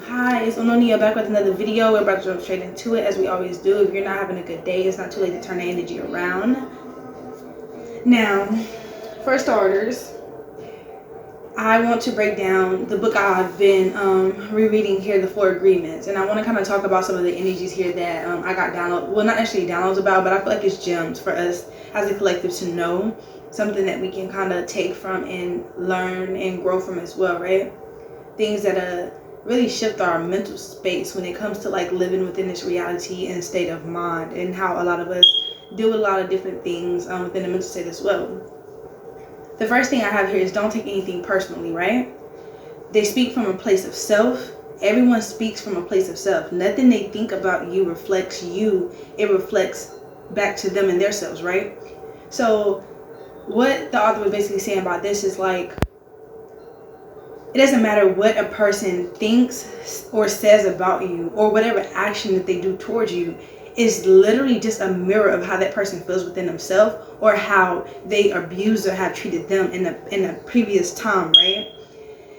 Hi, it's Ononia back with another video. We're about to jump straight into it as we always do. If you're not having a good day, it's not too late to turn the energy around. Now, for starters, I want to break down the book I've been rereading here, The Four Agreements. And I want to kind of talk about some of the energies here that I got download. Well, not necessarily downloads about, but I feel like it's gems for us as a collective to know. Something that we can kind of take from and learn and grow from as well, right? Things that really shift our mental space when it comes to like living within this reality and state of mind, and how a lot of us deal with a lot of different things within the mental state as well. The first thing I have here is don't take anything personally, right? They speak from a place of self. Everyone speaks from a place of self. Nothing they think about you reflects you. It reflects back to them and their selves, right? So what the author was basically saying about this is like, it doesn't matter what a person thinks or says about you, or whatever action that they do towards you is literally just a mirror of how that person feels within themselves, or how they abused or have treated them in a previous time, right?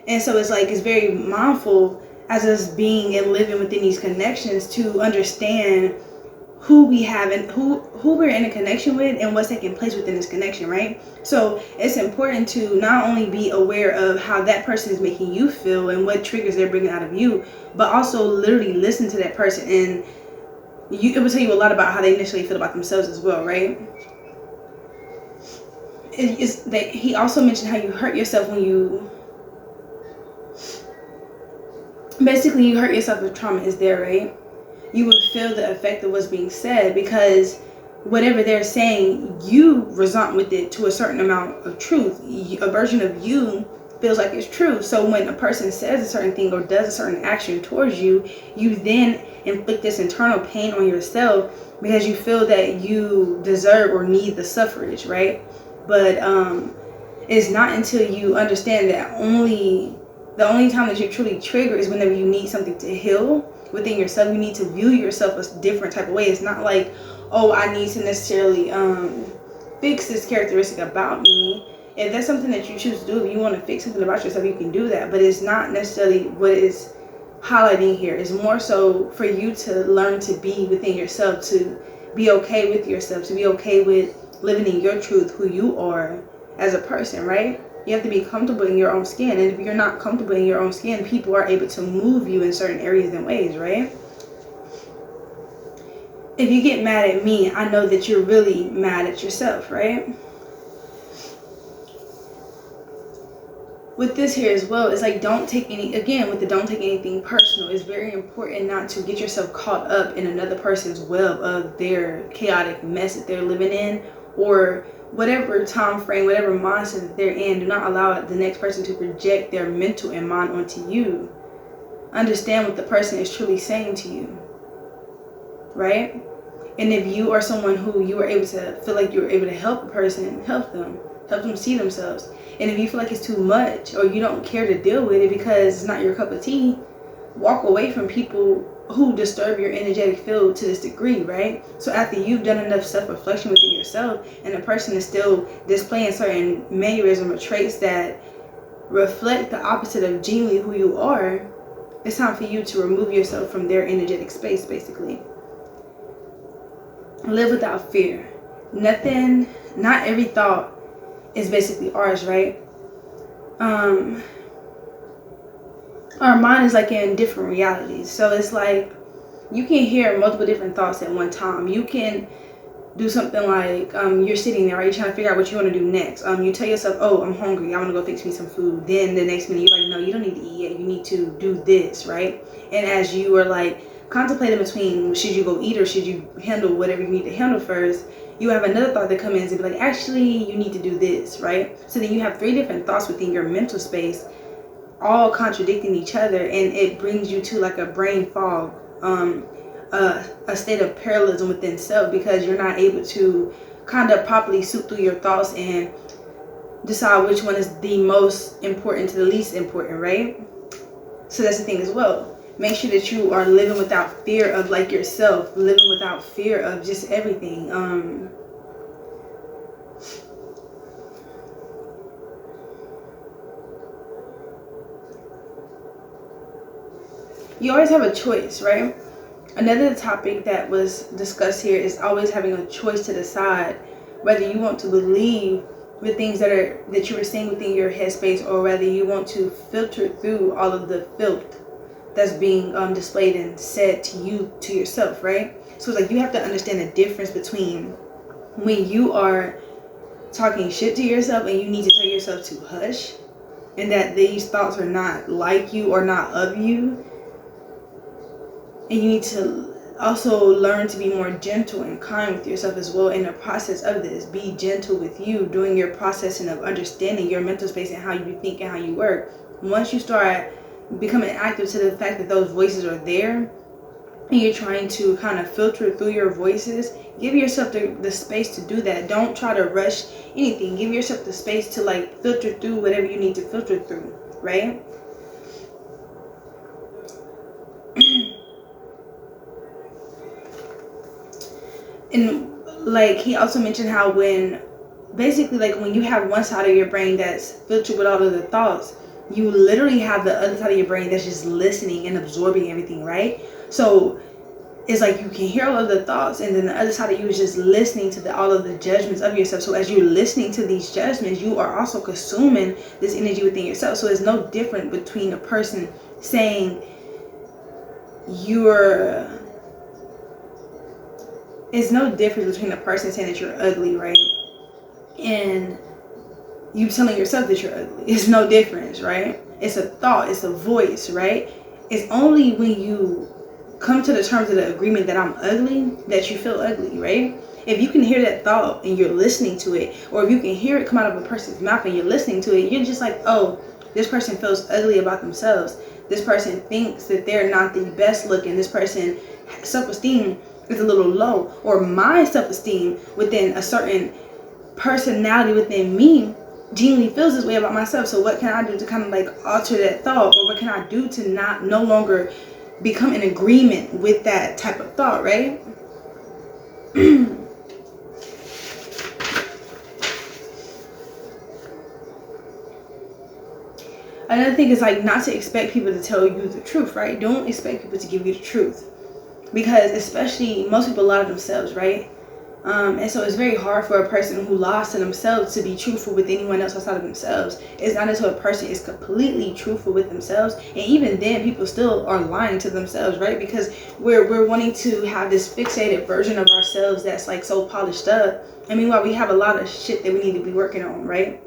And so it's like, it's very mindful as us being and living within these connections to understand who we have and who we're in a connection with and what's taking place within this connection, right? So it's important to not only be aware of how that person is making you feel and what triggers they're bringing out of you, but also literally listen to that person, and it will tell you a lot about how they initially feel about themselves as well, right? It's that he also mentioned how you hurt yourself when you basically you hurt yourself if trauma is there, right? You will feel the effect of what's being said, because whatever they're saying, you resent with it to a certain amount of truth. A version of you feels like it's true. So when a person says a certain thing or does a certain action towards you, you then inflict this internal pain on yourself because you feel that you deserve or need the suffrage, right? But it's not until you understand that the only time that you're truly triggered is whenever you need something to heal within yourself. You need to view yourself a different type of way. It's not like, oh, I need to necessarily fix this characteristic about me. If that's something that you choose to do, if you want to fix something about yourself, you can do that. But it's not necessarily what is highlighting here. It's more so for you to learn to be within yourself, to be okay with yourself, to be okay with living in your truth, who you are as a person, right? You have to be comfortable in your own skin. And if you're not comfortable in your own skin, people are able to move you in certain areas and ways, right? If you get mad at me, I know that you're really mad at yourself, right? With this here as well, it's like, don't take anything personal. It's very important not to get yourself caught up in another person's web of their chaotic mess that they're living in, or whatever time frame, whatever mindset that they're in. Do not allow the next person to project their mental and mind onto you. Understand what the person is truly saying to you, right? And if you are someone who you are able to feel like you're able to help a person, help them see themselves. And if you feel like it's too much, or you don't care to deal with it because it's not your cup of tea, walk away from people who disturb your energetic field to this degree, right? So after you've done enough self-reflection within yourself, and the person is still displaying certain mannerisms or traits that reflect the opposite of genuinely who you are, it's time for you to remove yourself from their energetic space, basically. Live without fear. Not every thought is basically ours, right? Our mind is like in different realities. So it's like, you can hear multiple different thoughts at one time. You can do something like, you're sitting there, right? You're trying to figure out what you want to do next. You tell yourself, oh, I'm hungry, I want to go fix me some food. Then the next minute, you're like, no, you don't need to eat yet. You need to do this, right? And as you are like contemplating between, should you go eat or should you handle whatever you need to handle first, you have another thought that comes in and be like, actually, you need to do this, right? So then you have 3 different thoughts within your mental space, all contradicting each other, and it brings you to like a brain fog, a state of parallelism within self, because you're not able to kind of properly sort through your thoughts and decide which one is the most important to the least important, right? So that's the thing as well. Make sure that you are living without fear of like yourself, living without fear of just everything. you always have a choice, right? Another topic that was discussed here is always having a choice to decide whether you want to believe the things that you were seeing within your headspace, or whether you want to filter through all of the filth that's being displayed and said to you, to yourself, right? So it's like you have to understand the difference between when you are talking shit to yourself and you need to tell yourself to hush, and that these thoughts are not like you or not of you. And you need to also learn to be more gentle and kind with yourself as well in the process of this. Be gentle with you during your processing of understanding your mental space and how you think and how you work. Once you start becoming active to the fact that those voices are there, and you're trying to kind of filter through your voices, give yourself the space to do that. Don't try to rush anything. Give yourself the space to like filter through whatever you need to filter through, right? And like he also mentioned how when basically like when you have one side of your brain that's filtered with all of the thoughts, you literally have the other side of your brain that's just listening and absorbing everything, right? So it's like you can hear all of the thoughts, and then the other side of you is just listening to all of the judgments of yourself. So as you're listening to these judgments, you are also consuming this energy within yourself. So it's no different between a person saying it's no difference between a person saying that you're ugly, right? And you telling yourself that you're ugly. It's no difference, right? It's a thought, it's a voice, right? It's only when you come to the terms of the agreement that I'm ugly that you feel ugly, right? If you can hear that thought and you're listening to it, or if you can hear it come out of a person's mouth and you're listening to it, you're just like, oh, this person feels ugly about themselves. This person thinks that they're not the best looking. This person self-esteem is a little low, or my self-esteem within a certain personality within me genuinely feels this way about myself. So what can I do to kind of like alter that thought, or what can I do to no longer become in agreement with that type of thought, right? Another thing is like not to expect people to tell you the truth, right? Don't expect people to give you the truth, because especially most people lie to themselves, right? And so it's very hard for a person who lies to themselves to be truthful with anyone else outside of themselves. It's not until a person is completely truthful with themselves, and even then people still are lying to themselves, right? Because we're wanting to have this fixated version of ourselves that's like so polished up, and meanwhile we have a lot of shit that we need to be working on, right?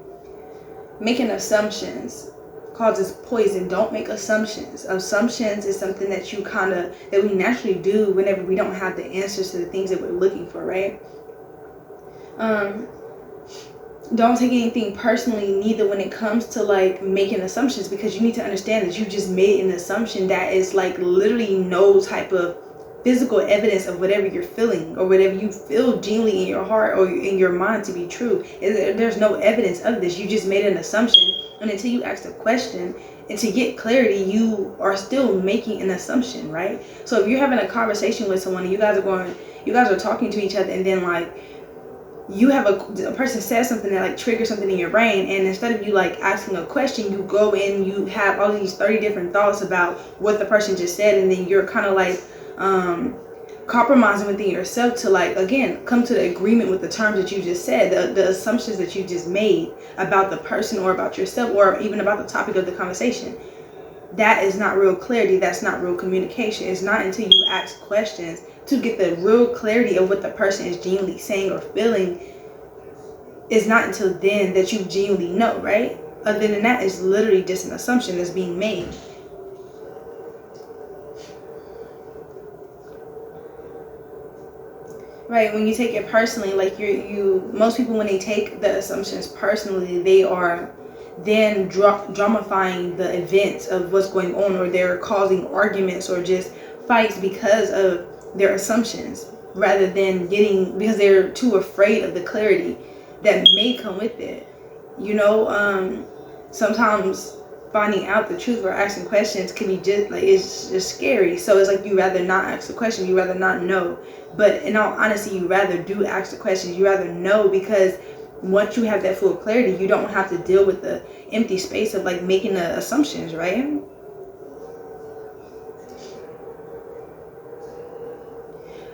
Making assumptions causes poison. Don't make assumptions. Assumptions is something that that we naturally do whenever we don't have the answers to the things that we're looking for, right? Don't take anything personally neither when it comes to like making assumptions, because you need to understand that you just made an assumption that is like literally no type of physical evidence of whatever you're feeling or whatever you feel genuinely in your heart or in your mind to be true. There's no evidence of this. You just made an assumption. And until you ask a question and to get clarity, you are still making an assumption, right? So if you're having a conversation with someone and you guys are talking to each other, and then like you have a person says something that like triggers something in your brain, and instead of you like asking a question, you go in, you have all these 30 different thoughts about what the person just said, and then you're kind of like compromising within yourself to like again come to the agreement with the terms that you just said, the assumptions that you just made about the person or about yourself or even about the topic of the conversation. That is not real clarity. That's not real communication. It's not until you ask questions to get the real clarity of what the person is genuinely saying or feeling. It's not until then that you genuinely know, right? Other than that, it's literally just an assumption that's being made. Right, when you take it personally, like most people, when they take the assumptions personally, they are then dramifying the events of what's going on, or they're causing arguments or just fights because of their assumptions, rather than because they're too afraid of the clarity that may come with it. Sometimes finding out the truth or asking questions can be just like, it's just scary. So it's like you rather not ask the question, you rather not know. But in all honesty, you rather do ask the questions, you rather know, because once you have that full clarity, you don't have to deal with the empty space of like making the assumptions, right?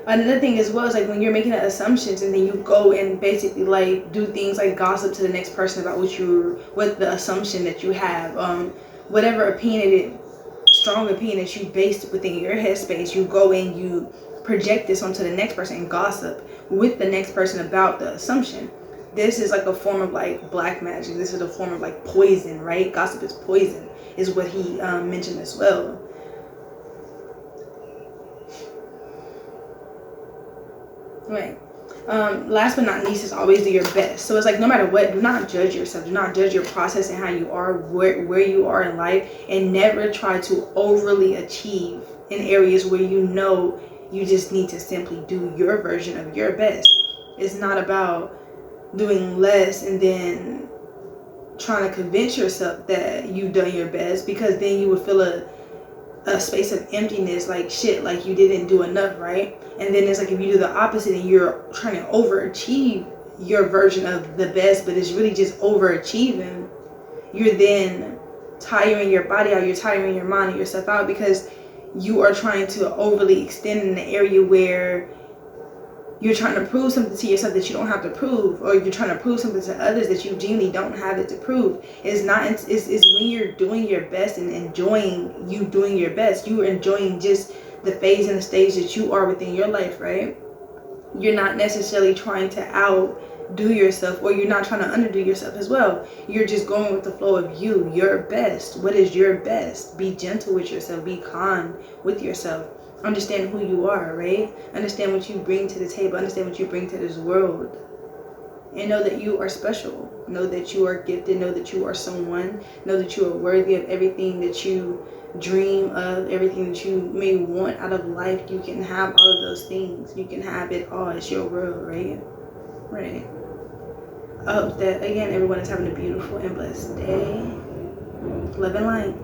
another thing as well is like when you're making assumptions and then you go and basically like do things like gossip to the next person about what the assumption that you have, whatever strong opinion that you based within your headspace, you go and you project this onto the next person and gossip with the next person about the assumption. This is like a form of like black magic. This is a form of like poison, right? Gossip is poison, is what he mentioned as well. Right. Last but not least is always do your best. So it's like no matter what, do not judge yourself. Do not judge your process and how you are, where you are in life, and never try to overly achieve in areas where you know you just need to simply do your version of your best. It's not about doing less and then trying to convince yourself that you've done your best, because then you would feel a space of emptiness, like shit, like you didn't do enough, right? And then it's like if you do the opposite and you're trying to overachieve your version of the best, but it's really just overachieving, you're then tiring your body out, you're tiring your mind and yourself out, because you are trying to overly extend in the area where you're trying to prove something to yourself that you don't have to prove, or you're trying to prove something to others that you genuinely don't have it to prove. It's when you're doing your best and enjoying you doing your best. You are enjoying just the phase and the stage that you are within your life, right? You're not necessarily trying to outdo yourself, or you're not trying to underdo yourself as well. You're just going with the flow of your best. What is your best? Be gentle with yourself. Be kind with yourself. Understand who you are, right? Understand what you bring to the table. Understand what you bring to this world. And know that you are special. Know that you are gifted. Know that you are someone. Know that you are worthy of everything that you dream of, everything that you may want out of life. You can have all of those things. You can have it all. It's your world, right? Right. I hope that, again, everyone is having a beautiful and blessed day. Love and light.